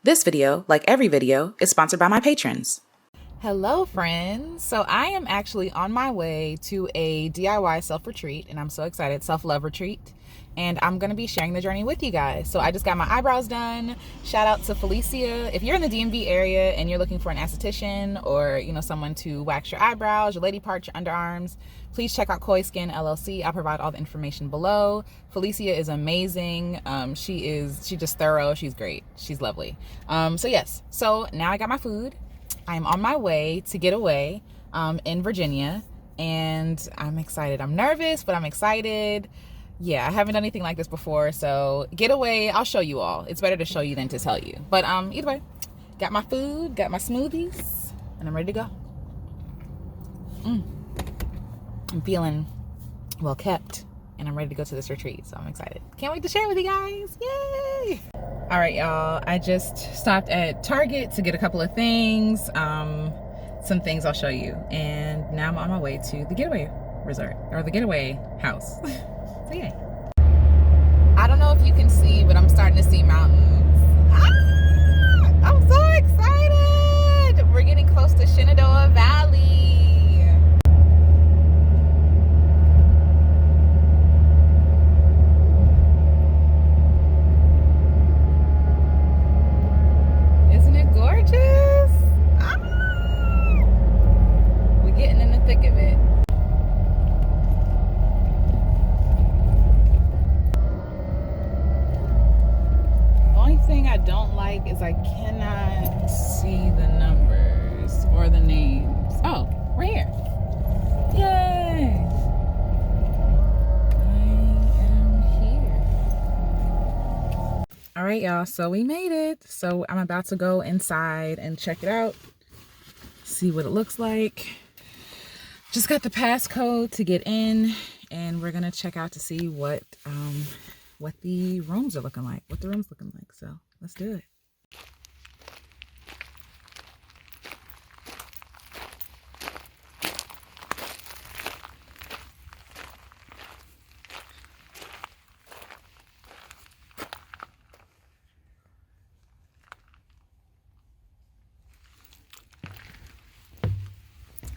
This video, like every video, is sponsored by my patrons. Hello friends. So I am actually on my way to a DIY self-retreat, and I'm so excited, self-love retreat. And I'm going to be sharing the journey with you guys. So I just got my eyebrows done. Shout out to Felicia. If you're in the DMV area and you're looking for an esthetician or, someone to wax your eyebrows, your lady parts, your underarms, please check out Koi Skin LLC. I'll provide all the information below. Felicia is amazing. She's just thorough. She's great. She's lovely. So now I got my food. I'm on my way to Getaway in Virginia, and I'm excited. I'm nervous, but I'm excited. Yeah, I haven't done anything like this before, so Getaway, I'll show you all. It's better to show you than to tell you. But either way, got my food, got my smoothies, and I'm ready to go. I'm feeling well kept, and I'm ready to go to this retreat, so I'm excited. Can't wait to share with you guys. Yay! All right, y'all, I just stopped at Target to get a couple of things, some things I'll show you, and now I'm on my way to the Getaway Resort, or the Getaway House. So yeah. I don't know if you can see, but I'm starting to see mountains. I'm so excited! We're getting close to Shenandoah Valley. Isn't it gorgeous? We're getting in the thick of it. Thing I don't like is I cannot see the numbers or the names. Oh, right here. Yay! I am here. All right, y'all, so we made it. So I'm about to go inside and check it out, see what it looks like. Just got the passcode to get in, and we're gonna check out to see what the rooms are looking like, what the room's looking like. So let's do it.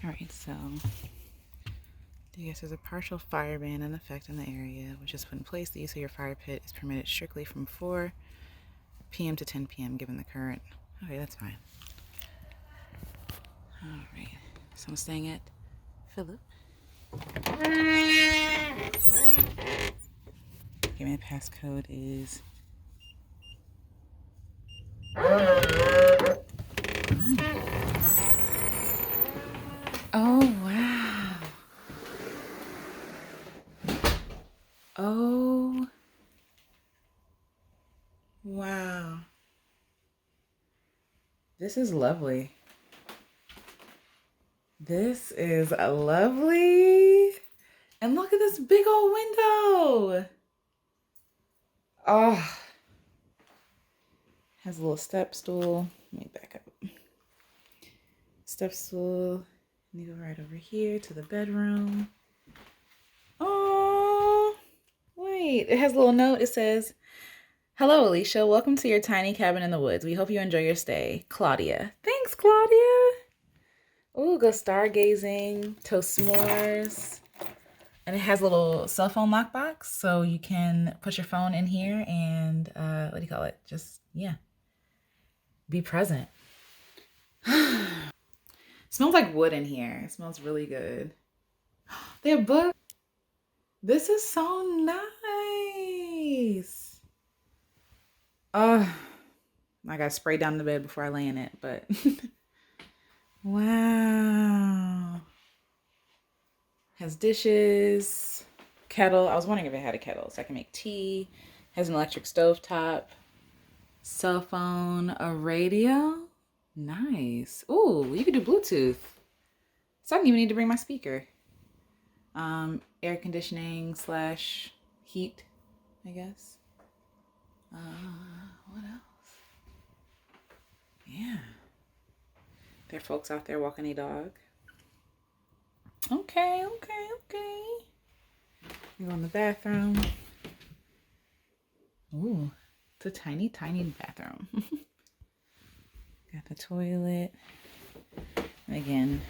All right, so yes, there's a partial fire ban in effect in the area, which is put in place. The use of your fire pit is permitted strictly from 4 p.m. to 10 p.m. given the current. Okay, that's fine. All right, so I'm staying at Philip. Okay, my passcode is oh wow. Oh wow. This is lovely. This is lovely. And look at this big old window. Oh. Has a little step stool. Let me back up. Step stool. And you go right over here to the bedroom. Oh, wait. It has a little note. It says, "Hello, Alicia. Welcome to your tiny cabin in the woods. We hope you enjoy your stay. Claudia." Thanks, Claudia. Ooh, go stargazing, toast s'mores. And it has a little cell phone lockbox, so you can put your phone in here and, what do you call it? Just, yeah, be present. Smells like wood in here. It smells really good. They have books. This is so nice. Oh, I gotta spray down the bed before I lay in it, but wow. Has dishes, kettle. I was wondering if it had a kettle so I can make tea. Has an electric stove top, cell phone, a radio. Nice. Ooh, you could do Bluetooth. So I didn't even need to bring my speaker. Air conditioning / heat, I guess. What else? Yeah. There are folks out there walking a dog. Okay. You go in the bathroom. Ooh, it's a tiny bathroom. toilet. And again,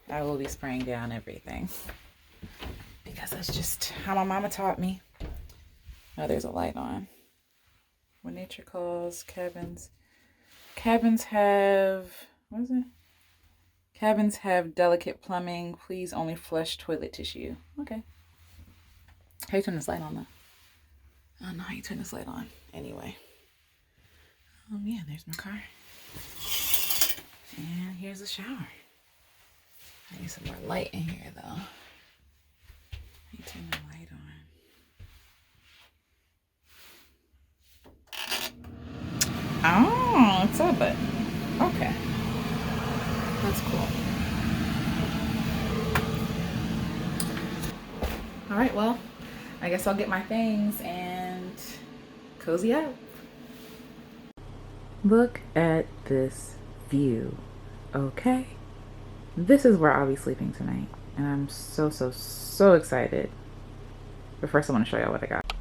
I will be spraying down everything because that's just how my mama taught me. Oh, there's a light on. When nature calls, cabins. Cabins have, what is it? Cabins have delicate plumbing. Please only flush toilet tissue. Okay. How you turn this light on though? I don't know how you turn this light on. Anyway. Yeah, there's my car. And here's the shower. I need some more light in here though. How you turn the light on? Oh, it's a button. Okay. That's cool. All right, well, I guess I'll get my things and cozy up. Look at this view, okay? This is where I'll be sleeping tonight, and I'm so excited. But first I want to show y'all what I got.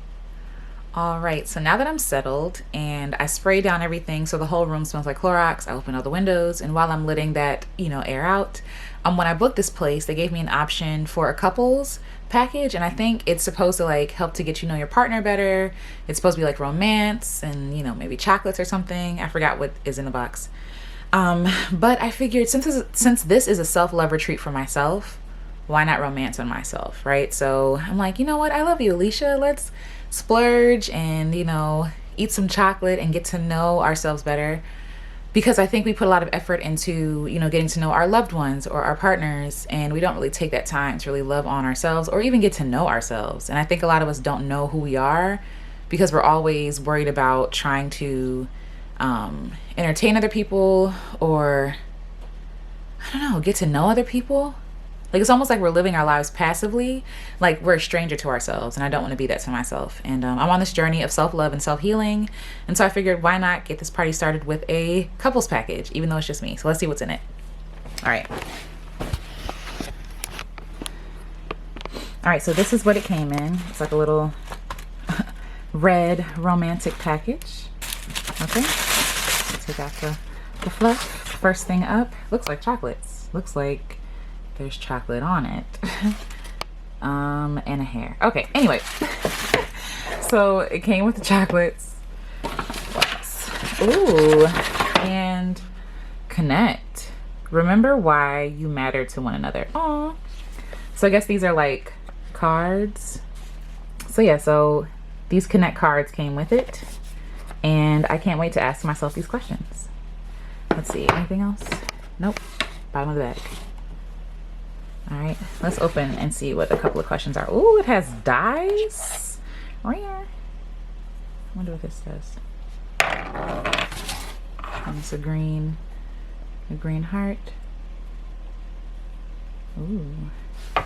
All right, so now that I'm settled and I spray down everything so the whole room smells like Clorox, I open all the windows, and while I'm letting that, air out, when I booked this place, they gave me an option for a couples package, and I think it's supposed to like help to get you know your partner better. It's supposed to be like romance and maybe chocolates or something. I forgot what is in the box. But I figured since this is a self-love retreat for myself, why not romance on myself, right? So I'm like, you know what? I love you, Alicia. Let's splurge and, eat some chocolate and get to know ourselves better. Because I think we put a lot of effort into, getting to know our loved ones or our partners, and we don't really take that time to really love on ourselves or even get to know ourselves. And I think a lot of us don't know who we are because we're always worried about trying to entertain other people or, I don't know, get to know other people. Like, it's almost like we're living our lives passively, like we're a stranger to ourselves, and I don't want to be that to myself. And I'm on this journey of self-love and self-healing, and so I figured, why not get this party started with a couples package, even though it's just me. So let's see what's in it. All right, so this is what it came in. It's like a little red romantic package. Okay, so take out the fluff. First thing up, looks like chocolates. Looks like there's chocolate on it. And a hair. Okay, anyway. So it came with the chocolates. Ooh, and connect. Remember why you matter to one another. Aw. So I guess these are like cards. So yeah, so these connect cards came with it. And I can't wait to ask myself these questions. Let's see, anything else? Nope, bottom of the bag. All right, let's open and see what a couple of questions are. Ooh, it has dice. I wonder what this does. And it's a green heart. Ooh. I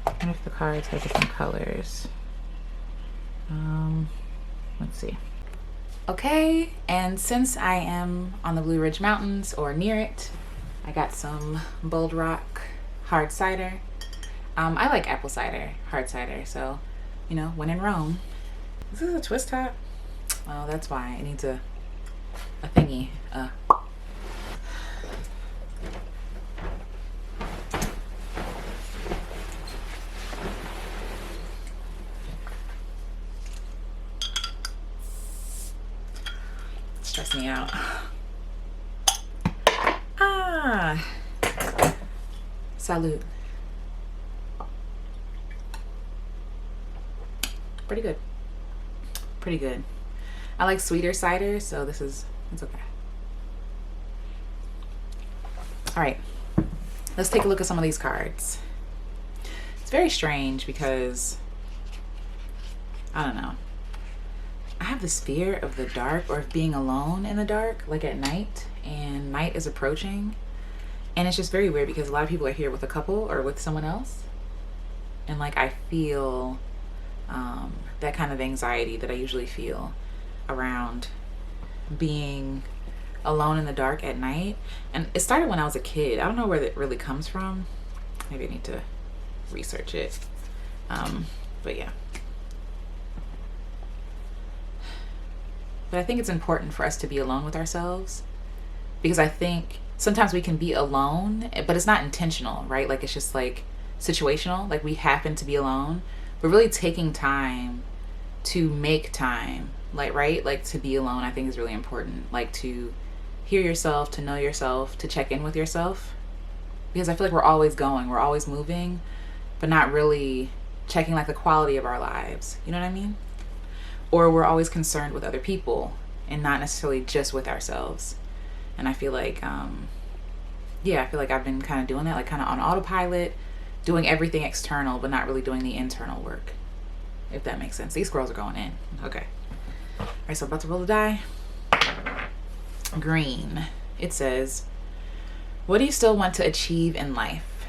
wonder if the cards have different colors. Let's see. Okay, and since I am on the Blue Ridge Mountains or near it, I got some Bold Rock hard cider. I like apple cider, hard cider, so when in Rome. This is a twist top. Oh, that's why it needs a thingy. Stress me out. Salud. Pretty good. Pretty good. I like sweeter cider, so it's okay. All right, let's take a look at some of these cards. It's very strange because, I don't know. I have this fear of the dark or of being alone in the dark, like at night, and night is approaching. And it's just very weird because a lot of people are here with a couple or with someone else. And like I feel that kind of anxiety that I usually feel around being alone in the dark at night. And it started when I was a kid. I don't know where that really comes from. Maybe I need to research it. But yeah. But I think it's important for us to be alone with ourselves Because I think sometimes we can be alone, but it's not intentional, right? Like, it's just like situational. Like, we happen to be alone, but really taking time to make time, like, right? Like, to be alone, I think is really important. Like, to hear yourself, to know yourself, to check in with yourself. Because I feel like we're always going, we're always moving, but not really checking like the quality of our lives. You know what I mean? Or we're always concerned with other people and not necessarily just with ourselves. And I feel like, I feel like I've been kind of doing that, like kind of on autopilot, doing everything external, but not really doing the internal work, if that makes sense. These squirrels are going in. Okay. All right, so about to roll the die. Green. It says, what do you still want to achieve in life?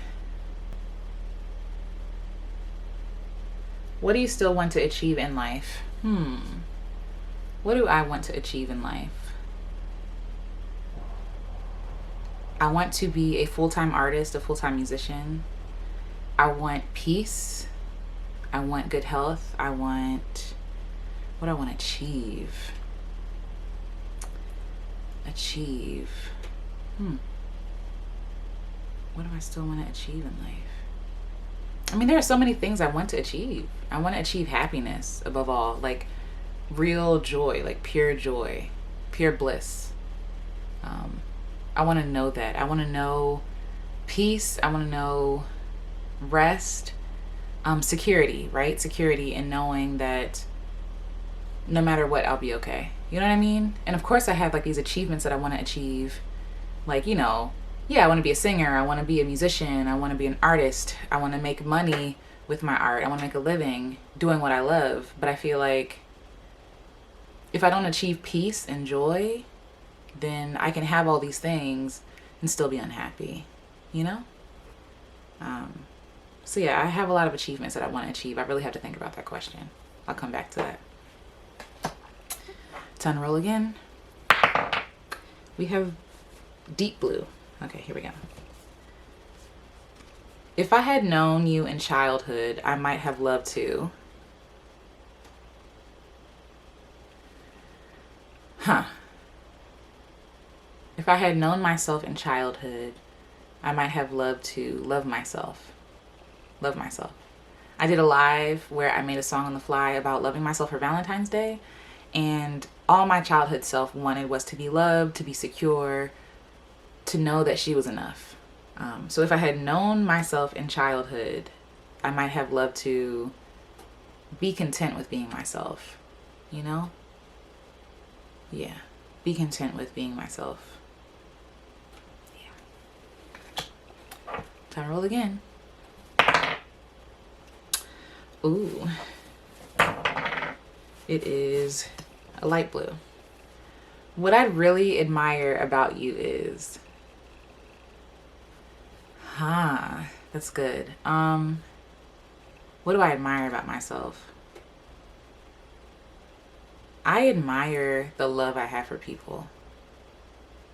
What do you still want to achieve in life? What do I want to achieve in life? I want to be a full-time artist, a full-time musician. I want peace. I want good health. What do I want to achieve? What do I still want to achieve in life? I mean, there are so many things I want to achieve. I want to achieve happiness above all, like real joy, like pure joy, pure bliss. I want to know that. I want to know peace. I want to know rest, security, right? Security in knowing that no matter what, I'll be okay. You know what I mean? And of course I have like these achievements that I want to achieve. Like, you know, I want to be a singer. I want to be a musician. I want to be an artist. I want to make money with my art. I want to make a living doing what I love. But I feel like if I don't achieve peace and joy, then I can have all these things and still be unhappy, you know? So yeah, I have a lot of achievements that I want to achieve. I really have to think about that question. I'll come back to that. Time to roll again. We have deep blue. Okay, here we go. If I had known you in childhood, I might have loved to. If I had known myself in childhood, I might have loved to love myself. Love myself. I did a live where I made a song on the fly about loving myself for Valentine's Day. And all my childhood self wanted was to be loved, to be secure, to know that she was enough. So if I had known myself in childhood, I might have loved to be content with being myself, you know? Yeah, be content with being myself. Yeah. Time to roll again. Ooh. It is a light blue. What I really admire about you is... that's good. What do I admire about myself? I admire the love I have for people.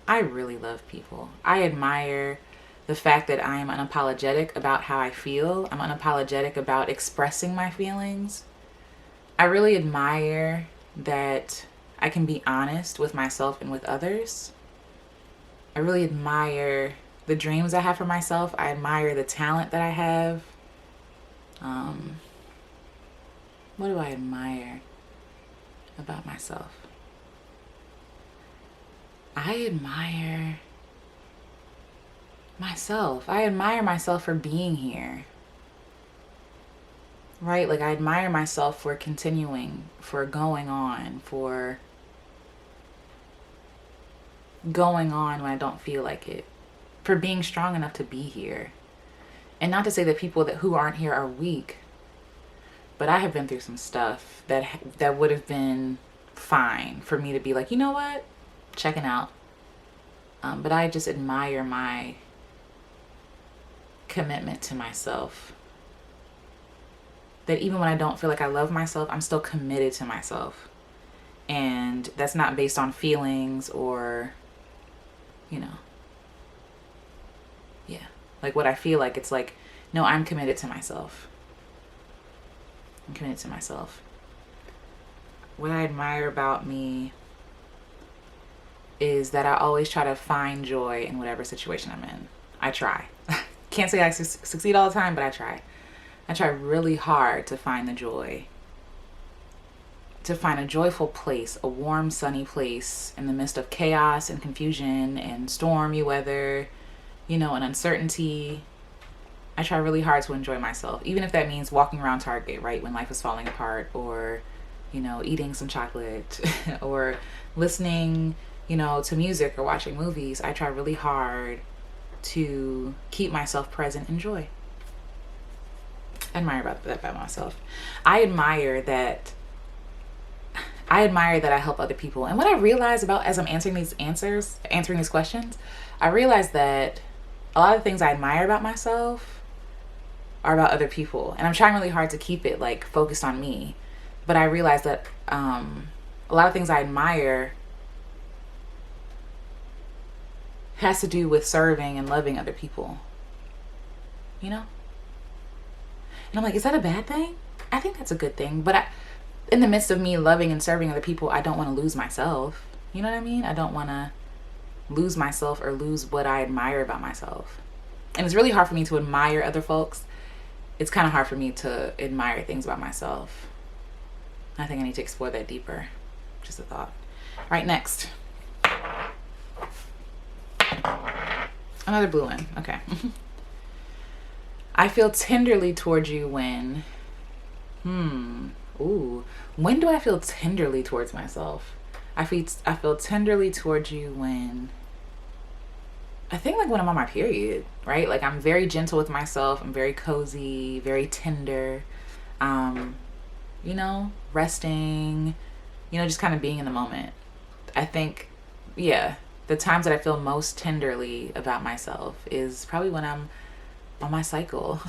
I really love people. I admire the fact that I am unapologetic about how I feel. I'm unapologetic about expressing my feelings. I really admire that I can be honest with myself and with others. I really admire the dreams I have for myself. I admire the talent that I have. What do I admire about myself? I admire myself. I admire myself for being here. Right? Like, I admire myself for continuing, for going on when I don't feel like it, for being strong enough to be here. And not to say that people who aren't here are weak, but I have been through some stuff that would have been fine for me to be like, you know what, checking out. But I just admire my commitment to myself. That even when I don't feel like I love myself, I'm still committed to myself. And that's not based on feelings or, you know, yeah. Like what I feel like, it's like, no, I'm committed to myself. I'm committed to myself. What I admire about me is that I always try to find joy in whatever situation I'm in. I try. Can't say I succeed all the time, but I try. I try really hard to find the joy, to find a joyful place, a warm, sunny place in the midst of chaos and confusion and stormy weather, and uncertainty. I try really hard to enjoy myself, even if that means walking around Target, right, when life is falling apart, or, eating some chocolate, or listening, to music or watching movies. I try really hard to keep myself present in joy. I admire that about myself. I admire that I help other people. And what I realize about, as I'm answering these questions, I realize that a lot of things I admire about myself are about other people. And I'm trying really hard to keep it like focused on me. But I realize that a lot of things I admire has to do with serving and loving other people. And I'm like, is that a bad thing? I think that's a good thing. But in the midst of me loving and serving other people, I don't want to lose myself. You know what I mean? I don't want to lose myself or lose what I admire about myself. And it's really hard for me to admire other folks. It's kind of hard for me to admire things about myself. I think I need to explore that deeper. Just a thought. All right, next. Another blue one. Okay. I feel tenderly towards you when... When do I feel tenderly towards myself? I feel tenderly towards you when... I think like when I'm on my period, right? Like I'm very gentle with myself. I'm very cozy, very tender. Resting, just kind of being in the moment. I think, the times that I feel most tenderly about myself is probably when I'm on my cycle.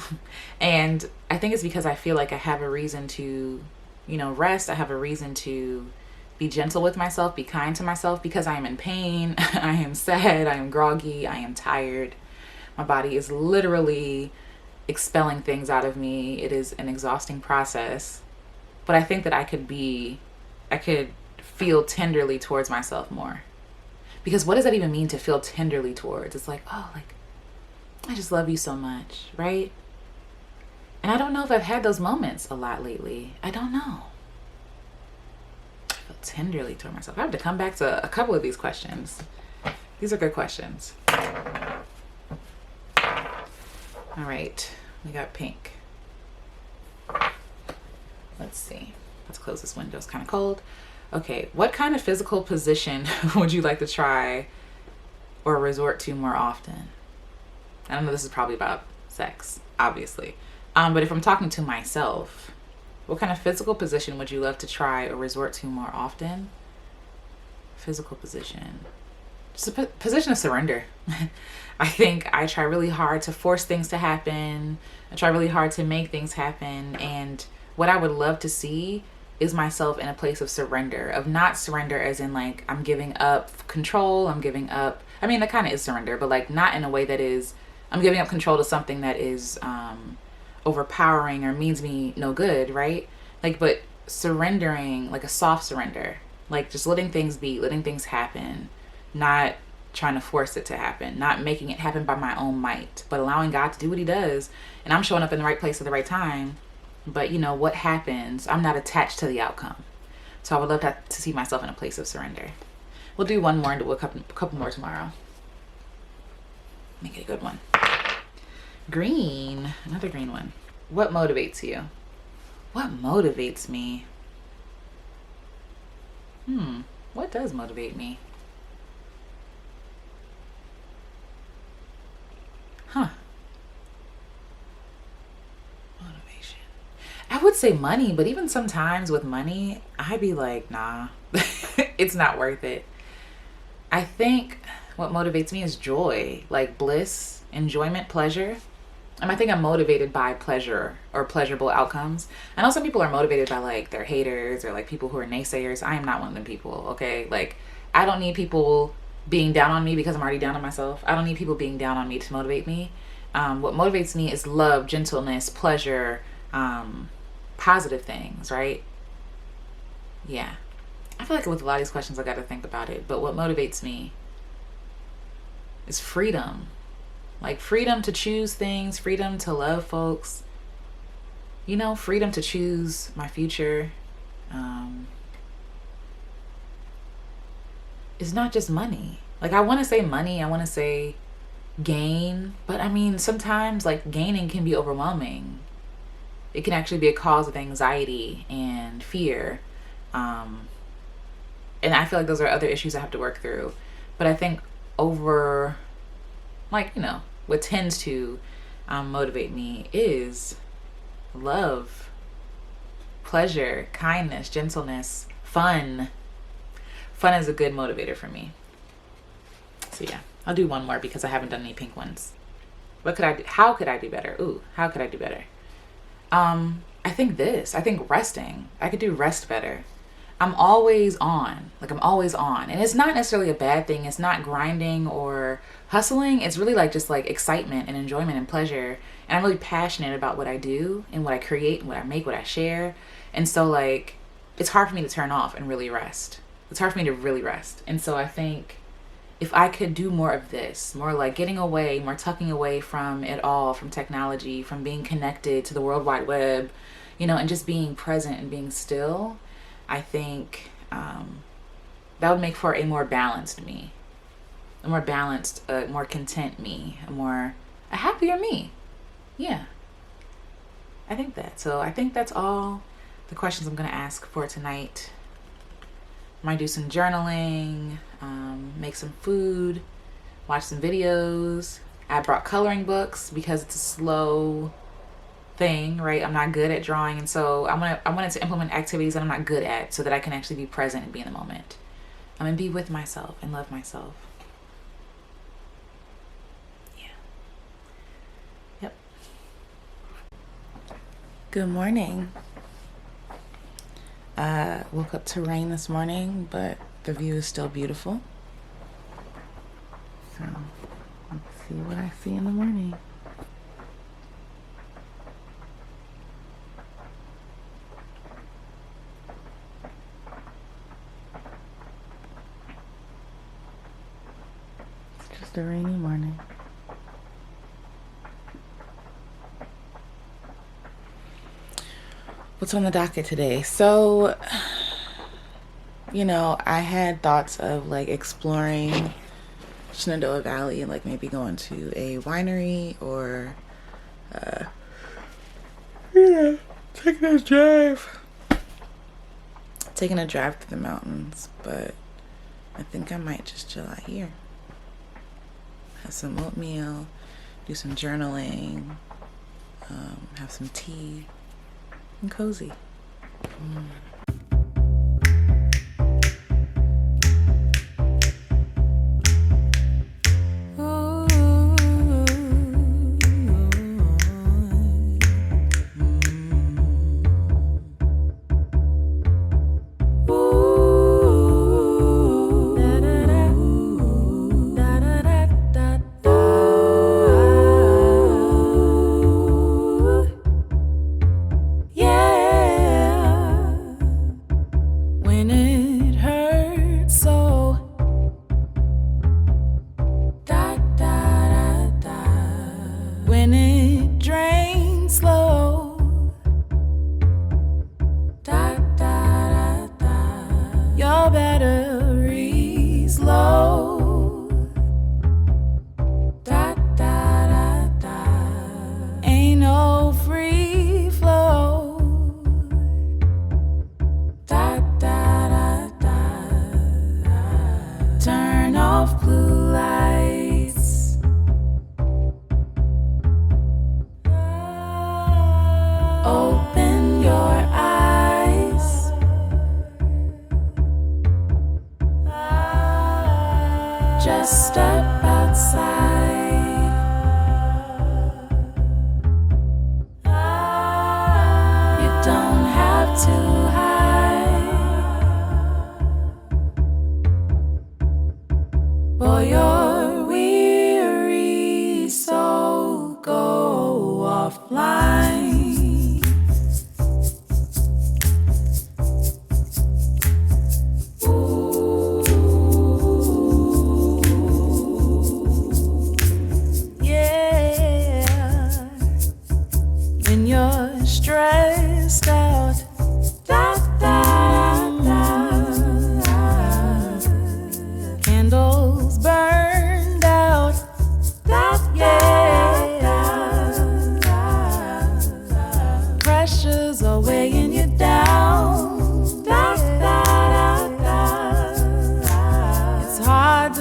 And I think it's because I feel like I have a reason to, rest. I have a reason to be gentle with myself, be kind to myself, because I am in pain. I am sad. I am groggy. I am tired. My body is literally expelling things out of me. It is an exhausting process. But I think that I could feel tenderly towards myself more. Because what does that even mean, to feel tenderly towards? It's like, oh, like, I just love you so much, right? And I don't know if I've had those moments a lot lately. I don't know. I feel tenderly toward myself. I have to come back to a couple of these questions. These are good questions. All right, we got pink. Let's see. Let's close this window. It's kind of cold. Okay, what kind of physical position would you like to try or resort to more often? I don't know, this is probably about sex, obviously. But if I'm talking to myself, what kind of physical position would you love to try or resort to more often? Physical position. Just a position of surrender. I think I try really hard to force things to happen. I try really hard to make things happen. And what I would love to see is myself in a place of surrender, of not surrender as in like I'm giving up control, I'm giving up, I mean that kind of is surrender, but like not in a way that is I'm giving up control to something that is overpowering or means me no good, right? Like, but surrendering, like a soft surrender, like just letting things be, letting things happen, not trying to force it to happen, not making it happen by my own might, but allowing God to do what he does. And I'm showing up in the right place at the right time. But what happens, I'm not attached to the outcome. So I would love to see myself in a place of surrender. We'll do one more and do a couple more tomorrow. Make it a good one. Green, another green one. What motivates you? What motivates me? What does motivate me? Motivation. I would say money, but even sometimes with money, I'd be like, nah, it's not worth it. I think what motivates me is joy, like bliss, enjoyment, pleasure. I think I'm motivated by pleasure or pleasurable outcomes. I know some people are motivated by like their haters or like people who are naysayers. I am not one of them people, okay? Like, I don't need people being down on me because I'm already down on myself. I don't need people being down on me to motivate me. What motivates me is love, gentleness, pleasure, positive things, right? Yeah. I feel like with a lot of these questions, I got to think about it. But what motivates me is freedom. Like freedom to choose things, freedom to love folks, you know, freedom to choose my future. It's not just money. Like I want to say money, I want to say gain, but I mean, sometimes like gaining can be overwhelming. It can actually be a cause of anxiety and fear. And I feel like those are other issues I have to work through. But I think over, like, you know, what tends to motivate me is love, pleasure, kindness, gentleness, fun. Fun is a good motivator for me. So yeah, I'll do one more because I haven't done any pink ones. What could I do? How could I do better? Ooh, how could I do better? I think resting. I could do rest better. I'm always on. Like I'm always on. And it's not necessarily a bad thing. It's not grinding or hustling. It's really like just like excitement and enjoyment and pleasure. And I'm really passionate about what I do and what I create and what I make, what I share. And so like it's hard for me to turn off and really rest. It's hard for me to really rest. And so I think if I could do more of this, more like getting away, more tucking away from it all, from technology, from being connected to the World Wide Web, you know, and just being present and being still, I think that would make for a more balanced me, a more balanced, more content me, a happier me. Yeah, I think that. So I think that's all the questions I'm going to ask for tonight. Might do some journaling, make some food, watch some videos. I brought coloring books because it's a slow thing, right? I'm not good at drawing, and so I wanted to implement activities that I'm not good at so that I can actually be present and be in the moment. And be with myself and love myself. Yeah. Yep. Good morning. Woke up to rain this morning, but the view is still beautiful. So let's see what I see in the morning. It's just a rainy morning. What's on the docket today? So, you know, I had thoughts of like exploring Shenandoah Valley and like maybe going to a winery or, taking a drive through the mountains. But I think I might just chill out here, have some oatmeal, do some journaling, have some tea. And cozy. Just step outside. You don't have to hide. Boy, you're weary, so go offline.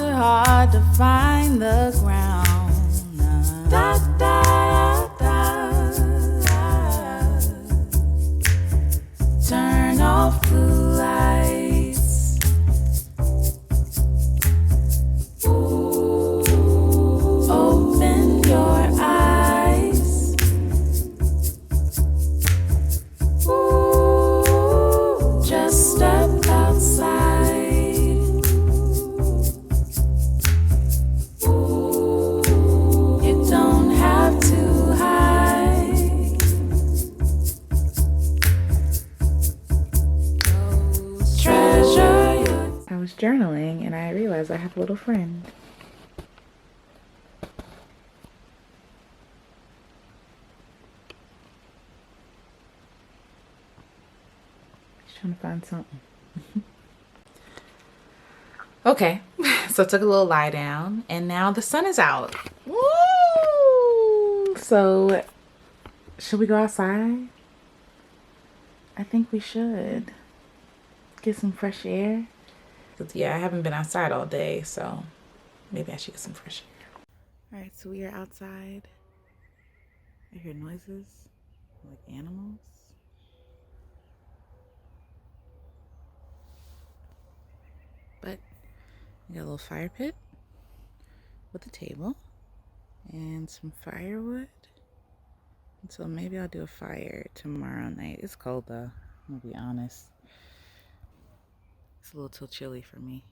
are hard to find the ground. Da, da, da, da. Turn off the lights. Ooh, open your eyes. Ooh, just step outside. You don't have to hide. Treasure your... I was journaling and I realized I have a little friend. Just trying to find something. Okay, so I took a little lie down and now the sun is out. Woo! So, should we go outside? I think we should. Get some fresh air. Yeah, I haven't been outside all day, so maybe I should get some fresh air. Alright, so we are outside. I hear noises like animals. But we got a little fire pit with a table and some firewood. And so maybe I'll do a fire tomorrow night. It's cold though, I'm gonna be honest. It's a little too chilly for me.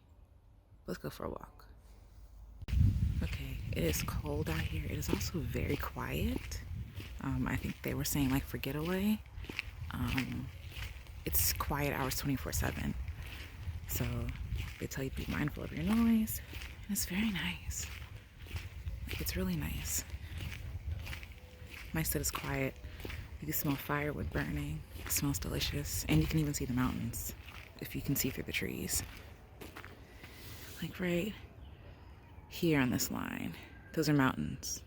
Let's go for a walk. Okay, it is cold out here. It is also very quiet. I think they were saying like for Getaway, it's quiet hours 24/7. So they tell you to be mindful of your noise. And it's very nice. Like, it's really nice. Nice that it's quiet. You can smell firewood burning. It smells delicious. And you can even see the mountains if you can see through the trees. Like right here on this line. Those are mountains.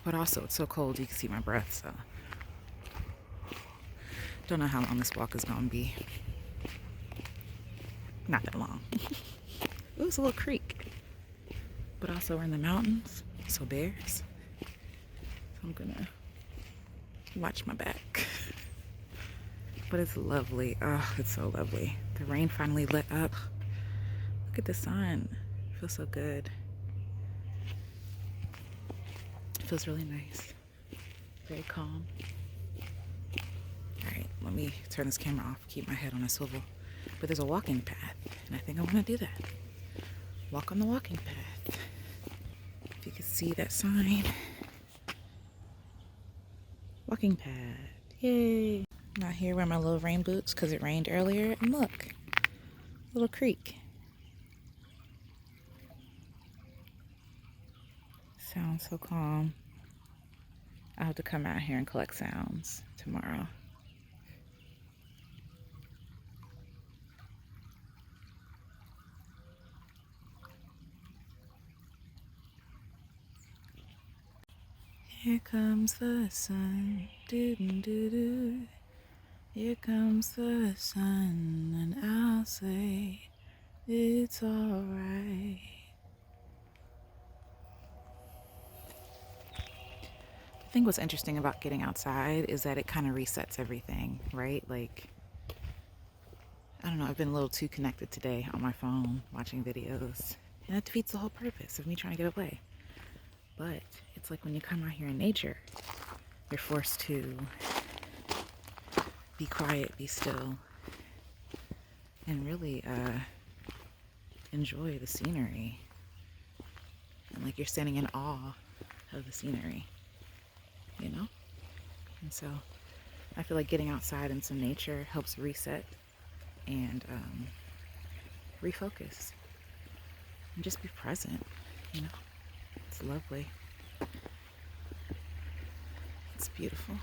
But also it's so cold you can see my breath, so don't know how long this walk is gonna be. Not that long. Ooh, it's a little creek. But also we're in the mountains, so bears. So I'm gonna watch my back. But it's lovely. Oh, it's so lovely. The rain finally lit up. Look at the sun. It feels so good. It feels really nice. Very calm. Alright, let me turn this camera off, keep my head on a swivel. But there's a walking path, and I think I want to do that. Walk on the walking path. If you can see that sign. Walking path. Yay! I'm out here wearing my little rain boots because it rained earlier. And look, little creek. Sounds so calm. I'll have to come out here and collect sounds tomorrow. Here comes the sun, doo-doo-doo-doo. Here comes the sun, and I'll say it's alright. I think what's interesting about getting outside is that it kind of resets everything, right? Like, I don't know, I've been a little too connected today on my phone, watching videos, and it defeats the whole purpose of me trying to get away. But it's like when you come out here in nature, you're forced to be quiet, be still, and really enjoy the scenery. And like you're standing in awe of the scenery, you know? And so I feel like getting outside in some nature helps reset and refocus and just be present, you know? It's lovely. It's beautiful.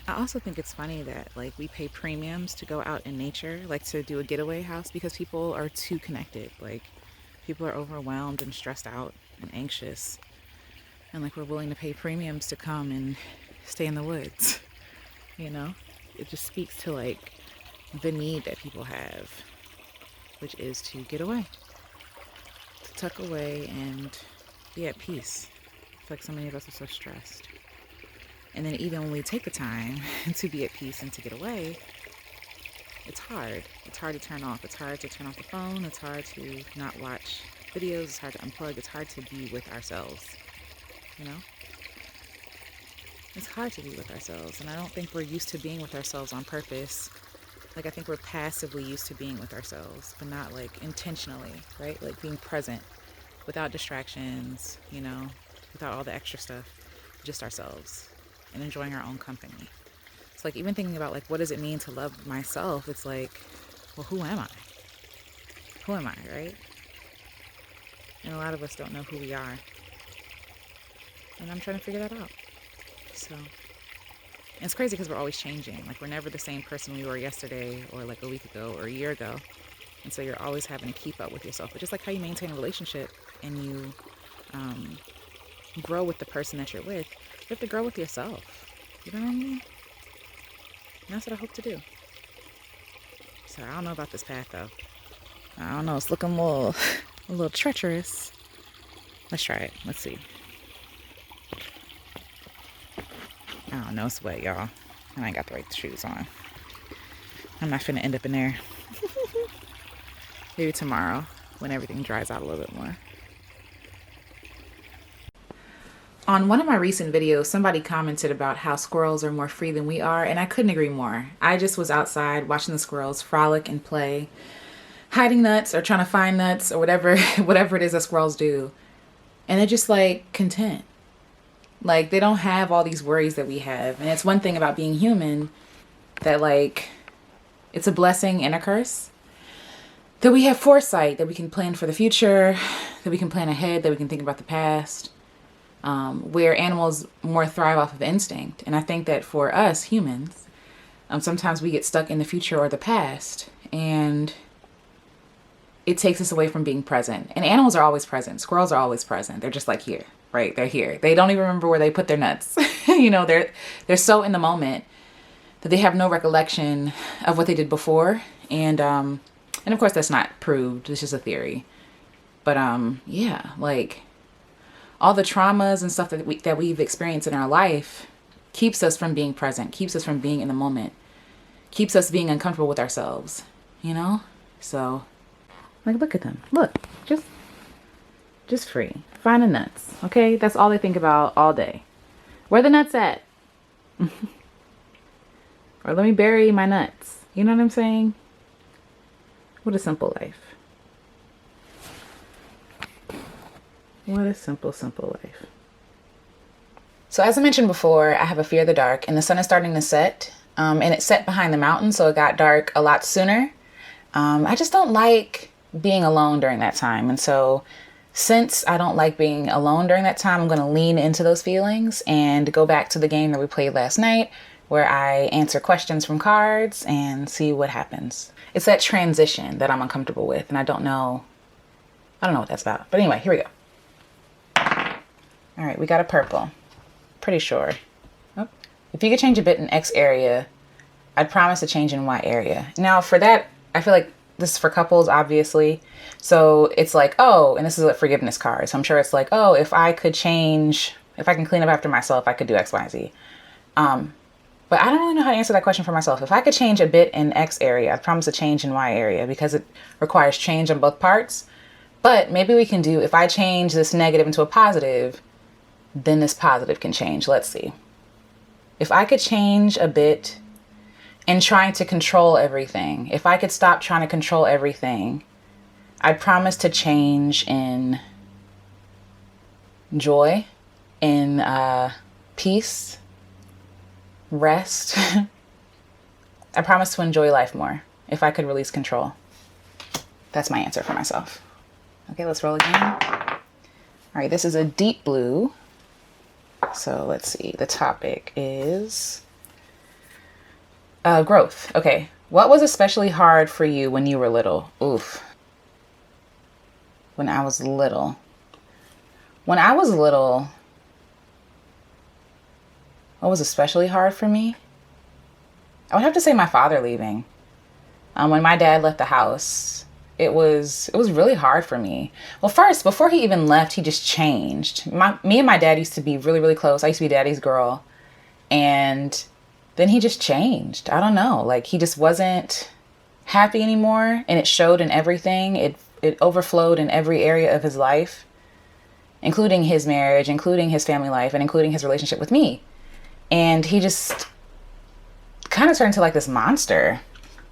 I also think it's funny that like we pay premiums to go out in nature, like to do a getaway house, because people are too connected. Like people are overwhelmed and stressed out and anxious. And like we're willing to pay premiums to come and stay in the woods. You know? It just speaks to like the need that people have, which is to get away, to tuck away and be at peace. It's like so many of us are so stressed. And then even when we take the time to be at peace and to get away, it's hard. It's hard to turn off. It's hard to turn off the phone. It's hard to not watch videos. It's hard to unplug. It's hard to be with ourselves. You know? It's hard to be with ourselves. And I don't think we're used to being with ourselves on purpose. Like, I think we're passively used to being with ourselves, but not like intentionally, right? Like being present without distractions, you know, without all the extra stuff, just ourselves and enjoying our own company. It's like even thinking about like, what does it mean to love myself? It's like, well, who am I? Who am I, right? And a lot of us don't know who we are. And I'm trying to figure that out. So, and it's crazy because we're always changing. Like we're never the same person we were yesterday or like a week ago or a year ago. And so you're always having to keep up with yourself. But just like how you maintain a relationship and you grow with the person that you're with, you have to grow with yourself. You know what I mean? And that's what I hope to do. So I don't know about this path though. I don't know. It's looking a little treacherous. Let's try it. Let's see. I don't know. It's wet, y'all. And I ain't got the right shoes on. I'm not finna end up in there. Maybe tomorrow when everything dries out a little bit more. On one of my recent videos, somebody commented about how squirrels are more free than we are, and I couldn't agree more. I just was outside watching the squirrels frolic and play, hiding nuts or trying to find nuts or whatever it is that squirrels do. And they're just like content. Like they don't have all these worries that we have. And it's one thing about being human that like it's a blessing and a curse. That we have foresight, that we can plan for the future, that we can plan ahead, that we can think about the past. Where animals more thrive off of instinct. And I think that for us humans, sometimes we get stuck in the future or the past and it takes us away from being present. And animals are always present. Squirrels are always present. They're just like here, right? They're here. They don't even remember where they put their nuts. You know, they're so in the moment that they have no recollection of what they did before. And of course that's not proved. It's just a theory. But yeah, like all the traumas and stuff that we've experienced in our life keeps us from being present, keeps us from being in the moment, keeps us being uncomfortable with ourselves, you know? So, like, look at them. Look, just free. Find the nuts, okay? That's all they think about all day. Where the nuts at? Or let me bury my nuts. You know what I'm saying? What a simple life. What a simple, simple life. So as I mentioned before, I have a fear of the dark and the sun is starting to set. And it set behind the mountain, so it got dark a lot sooner. I just don't like being alone during that time. And so since I don't like being alone during that time, I'm going to lean into those feelings and go back to the game that we played last night where I answer questions from cards and see what happens. It's that transition that I'm uncomfortable with. And I don't know what that's about. But anyway, here we go. All right, we got a purple. Pretty sure. Oh. If you could change a bit in X area, I'd promise to change in Y area. Now for that, I feel like this is for couples, obviously. So it's like, oh, and this is a forgiveness card. So I'm sure it's like, oh, if I can clean up after myself, I could do X, Y, and Z. But I don't really know how to answer that question for myself. If I could change a bit in X area, I promise to change in Y area because it requires change on both parts. But maybe we can do, if I change this negative into a positive, then this positive can change. Let's see. If I could change a bit in trying to control everything, if I could stop trying to control everything, I promise to change in joy, in peace, rest. I promise to enjoy life more if I could release control. That's my answer for myself. Okay, let's roll again. All right, this is a deep blue. So let's see, the topic is Growth. Okay. What was especially hard for you when you were little? Oof. When I was little. When I was little, what was especially hard for me? I would have to say my father leaving. When my dad left the house, it was really hard for me. Well, first, before he even left, he just changed. Me and my dad used to be really, really close. I used to be daddy's girl. And then he just changed. I don't know. Like, he just wasn't happy anymore, and it showed in everything. It overflowed in every area of his life, including his marriage, including his family life, and including his relationship with me. And he just kind of turned into like this monster,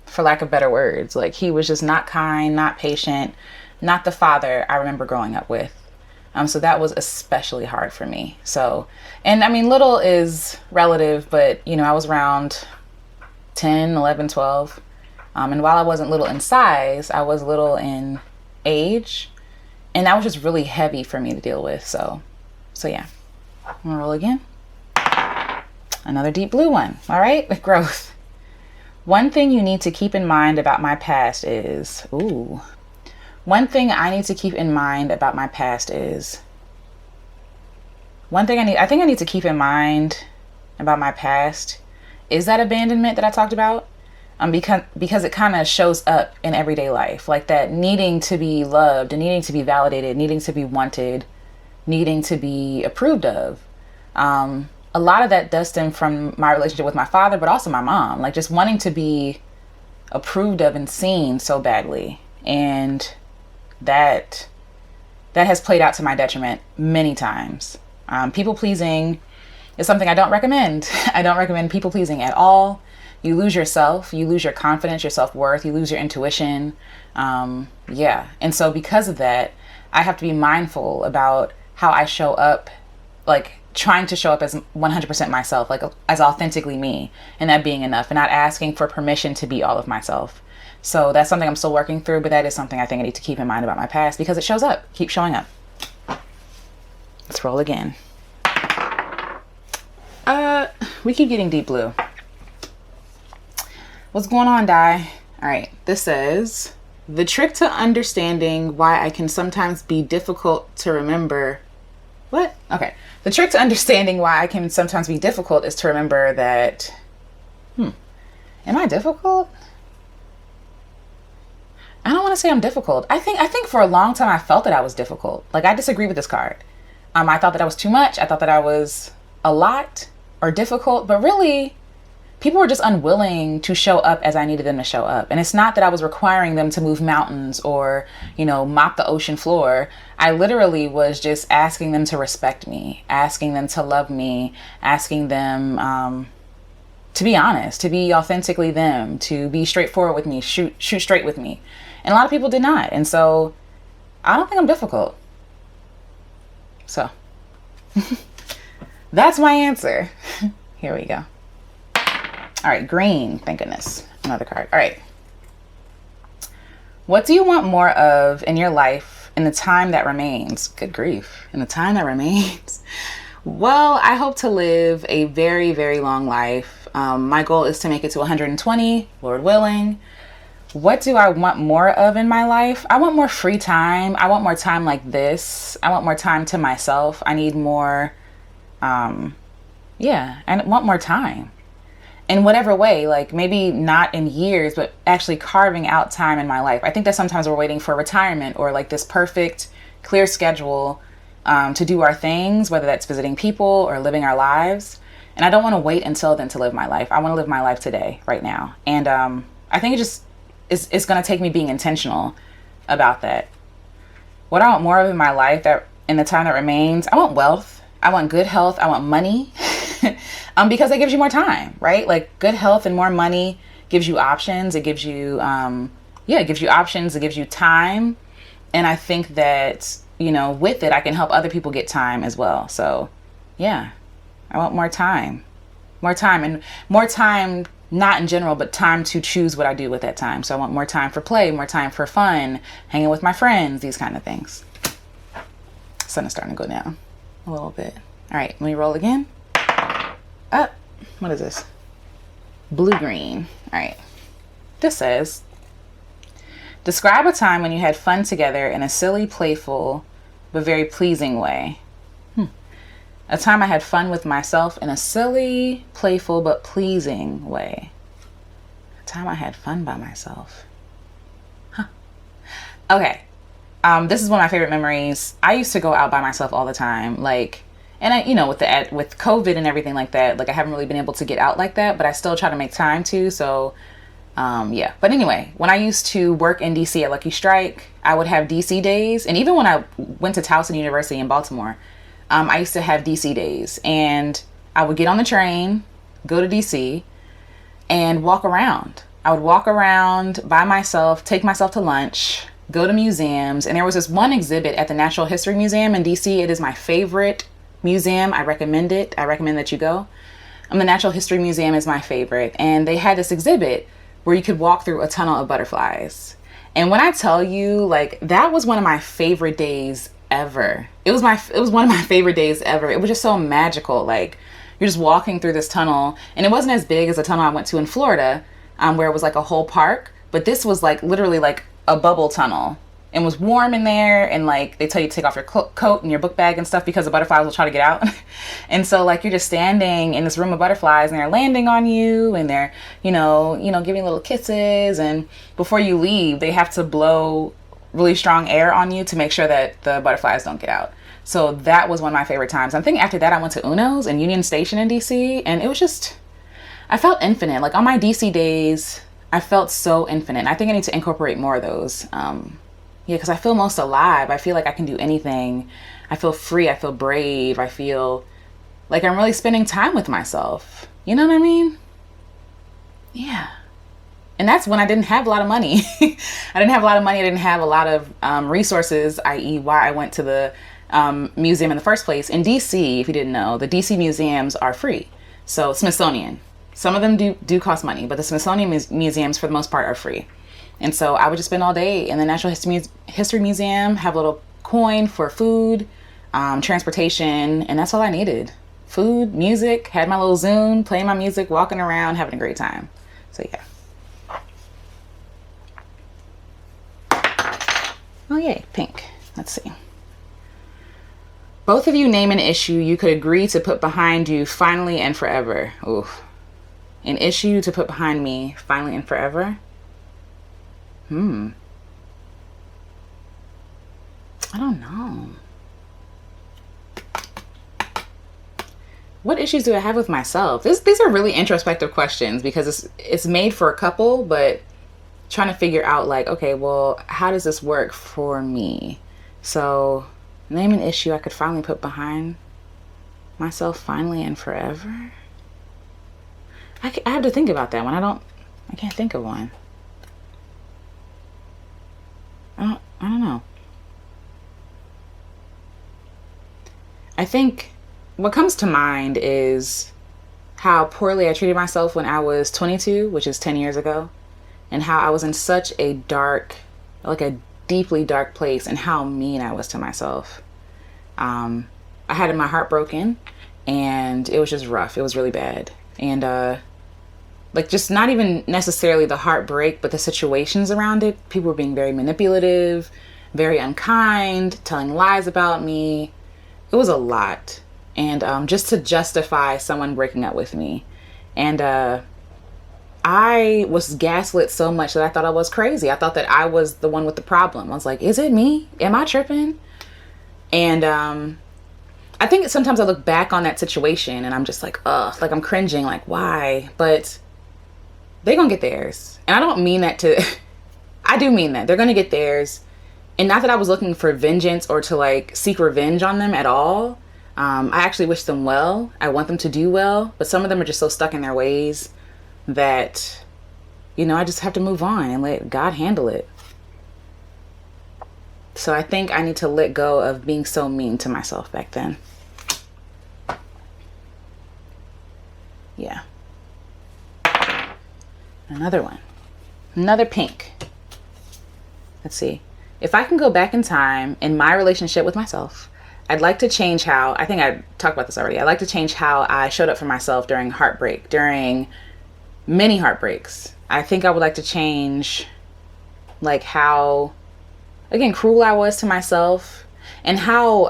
for lack of better words. Like, he was just not kind, not patient, not the father I remember growing up with. So that was especially hard for me. So, and I mean, little is relative, but I was around 10, 11, 12. And while I wasn't little in size, I was little in age, and that was just really heavy for me to deal with. So yeah, I'm gonna roll again. Another deep blue one. All right, growth. One thing you need to keep in mind about my past is, one thing I need to keep in mind about my past is, I think I need to keep in mind about my past is that abandonment that I talked about. Because it kind of shows up in everyday life, like that needing to be loved and needing to be validated, needing to be wanted, needing to be approved of. A lot of that does stem from my relationship with my father, but also my mom, like just wanting to be approved of and seen so badly. And that has played out to my detriment many times. People pleasing is something I don't recommend. I don't recommend people pleasing at all. You lose yourself, you lose your confidence, your self-worth, you lose your intuition. And so because of that, I have to be mindful about how I show up, like trying to show up as 100% myself, like as authentically me, and that being enough, and not asking for permission to be all of myself. So that's something I'm still working through, but that is something I think I need to keep in mind about my past because it shows up, keeps showing up. Let's roll again. We keep getting deep blue. What's going on, Di? All right, this says, the trick to understanding why I can sometimes be difficult to remember. What? Okay. The trick to understanding why I can sometimes be difficult is to remember that, am I difficult? I don't want to say I'm difficult. I think for a long time I felt that I was difficult. Like, I disagree with this card. I thought that I was too much. I thought that I was a lot or difficult, but really people were just unwilling to show up as I needed them to show up. And it's not that I was requiring them to move mountains or, mop the ocean floor. I literally was just asking them to respect me, asking them to love me, asking them to be honest, to be authentically them, to be straightforward with me, shoot straight with me. And a lot of people did not. And so I don't think I'm difficult. So that's my answer. Here we go. All right, green, thank goodness. Another card. All right. What do you want more of in your life in the time that remains? Good grief. In the time that remains. Well, I hope to live a very, very long life. My goal is to make it to 120, Lord willing. What do I want more of in my life? I want more free time. I want more time like this. I want more time to myself. I need more, I want more time. In whatever way, like maybe not in years, but actually carving out time in my life. I think that sometimes we're waiting for retirement or like this perfect, clear schedule to do our things, whether that's visiting people or living our lives. And I don't want to wait until then to live my life. I want to live my life today, right now. And I think it's going to take me being intentional about that. What I want more of in my life that in the time that remains, I want wealth. I want good health. I want money. Because it gives you more time, right? Like good health and more money gives you options. It gives you, it gives you options. It gives you time. And I think that, with it, I can help other people get time as well. So yeah, I want more time and more time, not in general, but time to choose what I do with that time. So I want more time for play, more time for fun, hanging with my friends, these kind of things. Sun is starting to go down a little bit. All right, let me roll again. What is this? blue-green. All right. This says, describe a time when you had fun together in a silly, playful, but very pleasing way. A time I had fun with myself in a silly, playful, but pleasing way. A time I had fun by myself. Okay. This is one of my favorite memories. I used to go out by myself all the time. Like, and I, with COVID and everything like that, like I haven't really been able to get out like that, but I still try to make time to. So, yeah. But anyway, when I used to work in DC at Lucky Strike, I would have DC days. And even when I went to Towson University in Baltimore, I used to have DC days, and I would get on the train, go to DC, and walk around. I would walk around by myself, take myself to lunch, go to museums. And there was this one exhibit at the Natural History Museum in DC. It is my favorite museum. I recommend it. I recommend that you go. The Natural History Museum is my favorite. And they had this exhibit where you could walk through a tunnel of butterflies. And when I tell you, like, that was one of my favorite days ever. It was one of my favorite days ever. It was just so magical. Like, you're just walking through this tunnel, and it wasn't as big as the tunnel I went to in Florida, where it was like a whole park, but this was like literally like a bubble tunnel, and was warm in there, and like they tell you to take off your coat and your book bag and stuff because the butterflies will try to get out. And so like you're just standing in this room of butterflies, and they're landing on you, and they're giving you little kisses, and before you leave they have to blow really strong air on you to make sure that the butterflies don't get out. So that was one of my favorite times. I think after that I went to Uno's in Union Station in DC, and it was just, I felt infinite. Like on my DC days, I felt so infinite. And I think I need to incorporate more of those. Because I feel most alive. I feel like I can do anything. I feel free. I feel brave. I feel like I'm really spending time with myself. You know what I mean? Yeah. And that's when I didn't have a lot of money. I didn't have a lot of money. I didn't have a lot of resources, i.e. why I went to the museum in the first place. In DC, if you didn't know, the DC museums are free. So Smithsonian. Some of them do cost money, but the Smithsonian museums for the most part are free. And so I would just spend all day in the Natural History Museum, have a little coin for food, transportation, and that's all I needed. Food, music, had my little Zune, playing my music, walking around, having a great time. So yeah. Oh yay, pink. Let's see. Both of you name an issue you could agree to put behind you finally and forever. Oof. An issue to put behind me finally and forever? I don't know. What issues do I have with myself? These are really introspective questions because it's made for a couple, but trying to figure out like, okay, well, how does this work for me? So name an issue I could finally put behind myself finally and forever. I have to think about that one. I can't think of one. I don't know. I think what comes to mind is how poorly I treated myself when I was 22, which is 10 years ago, and how I was in such a deeply dark place, and how mean I was to myself. I had my heart broken, and it was just rough. It was really bad. And just not even necessarily the heartbreak, but the situations around it. People were being very manipulative, very unkind, telling lies about me. It was a lot. And just to justify someone breaking up with me. And I was gaslit so much that I thought I was crazy. I thought that I was the one with the problem. I was like, is it me? Am I tripping? And I think sometimes I look back on that situation and I'm just like, ugh, like I'm cringing, like why? But they're gonna get theirs. And I don't mean that to, I do mean that. They're gonna get theirs. And not that I was looking for vengeance or to like seek revenge on them at all. I actually wish them well. I want them to do well. But some of them are just so stuck in their ways that, I just have to move on and let God handle it. So I think I need to let go of being so mean to myself back then. Yeah. Another one. Another pink. Let's see. If I can go back in time in my relationship with myself, I'd like to change how, I think I talked about this already. I'd like to change how I showed up for myself during heartbreak, during many heartbreaks. I think I would like to change like how, again, cruel I was to myself and how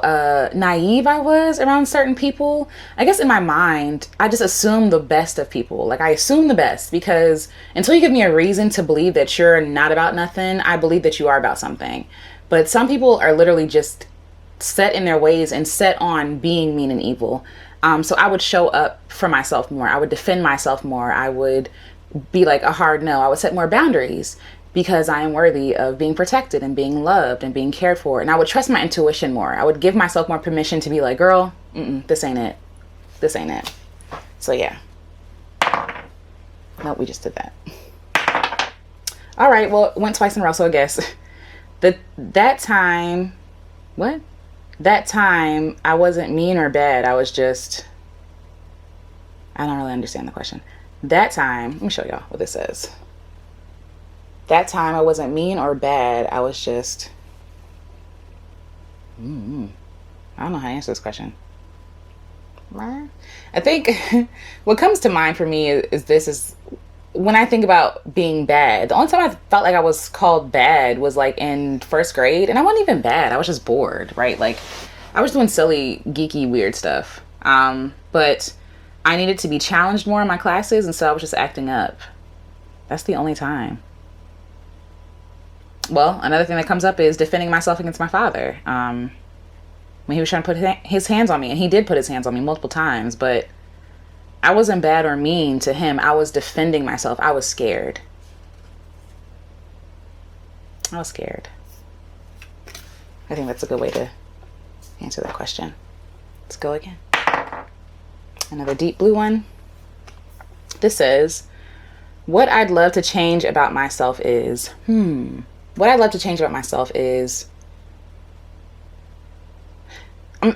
naive I was around certain people. I guess in my mind, I just assume the best of people. Like I assume the best because until you give me a reason to believe that you're not about nothing, I believe that you are about something. But some people are literally just set in their ways and set on being mean and evil. So I would show up for myself more. I would defend myself more. I would be like a hard no. I would set more boundaries because I am worthy of being protected and being loved and being cared for. And I would trust my intuition more. I would give myself more permission to be like, girl, this ain't it. This ain't it. So yeah. Nope, we just did that. All right, well, it went twice in a row, so I guess. That time I wasn't mean or bad. I was just, I don't really understand the question. That time, let me show y'all what this says. That time I wasn't mean or bad. I was just, I don't know how to answer this question. I think what comes to mind for me is when I think about being bad, the only time I felt like I was called bad was like in first grade, and I wasn't even bad. I was just bored, right? Like I was doing silly, geeky, weird stuff. But I needed to be challenged more in my classes, and so I was just acting up. That's the only time. Well, another thing that comes up is defending myself against my father. When he was trying to put his hands on me, and he did put his hands on me multiple times, but I wasn't bad or mean to him. I was defending myself. I was scared. I think that's a good way to answer that question. Let's go again. Another deep blue one. This says, what I'd love to change about myself is, what I'd love to change about myself is,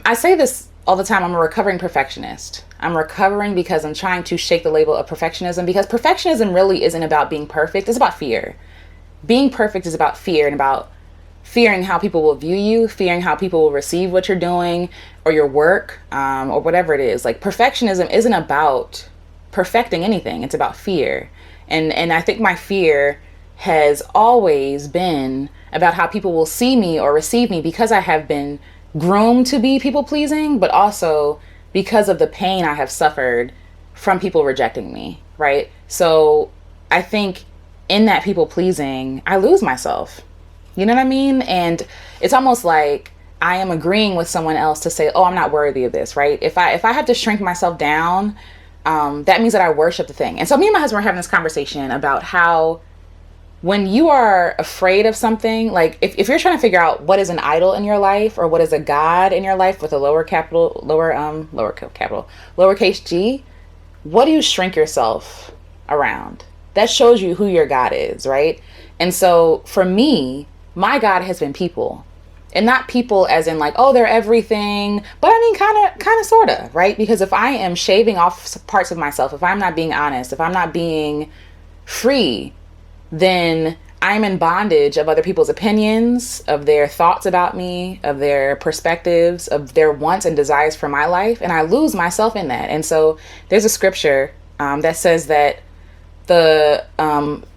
I say this all the time, I'm a recovering perfectionist. I'm recovering because I'm trying to shake the label of perfectionism, because perfectionism really isn't about being perfect. It's about fear. Being perfect is about fear and about fearing how people will view you, fearing how people will receive what you're doing or your work, or whatever it is. Like perfectionism isn't about perfecting anything. It's about fear. And I think my fear has always been about how people will see me or receive me because I have been groomed to be people pleasing, but also because of the pain I have suffered from people rejecting me, right? So I think in that people pleasing, I lose myself. You know what I mean? And it's almost like I am agreeing with someone else to say, oh, I'm not worthy of this, right? If I have to shrink myself down, that means that I worship the thing. And so me and my husband were having this conversation about how when you are afraid of something, like if you're trying to figure out what is an idol in your life or what is a God in your life with a lowercase g, what do you shrink yourself around? That shows you who your God is, right? And so for me, my God has been people. And not people as in like, oh, they're everything. But I mean, kind of, sort of, right? Because if I am shaving off parts of myself, if I'm not being honest, if I'm not being free, then I'm in bondage of other people's opinions, of their thoughts about me, of their perspectives, of their wants and desires for my life. And I lose myself in that. And so there's a scripture that says that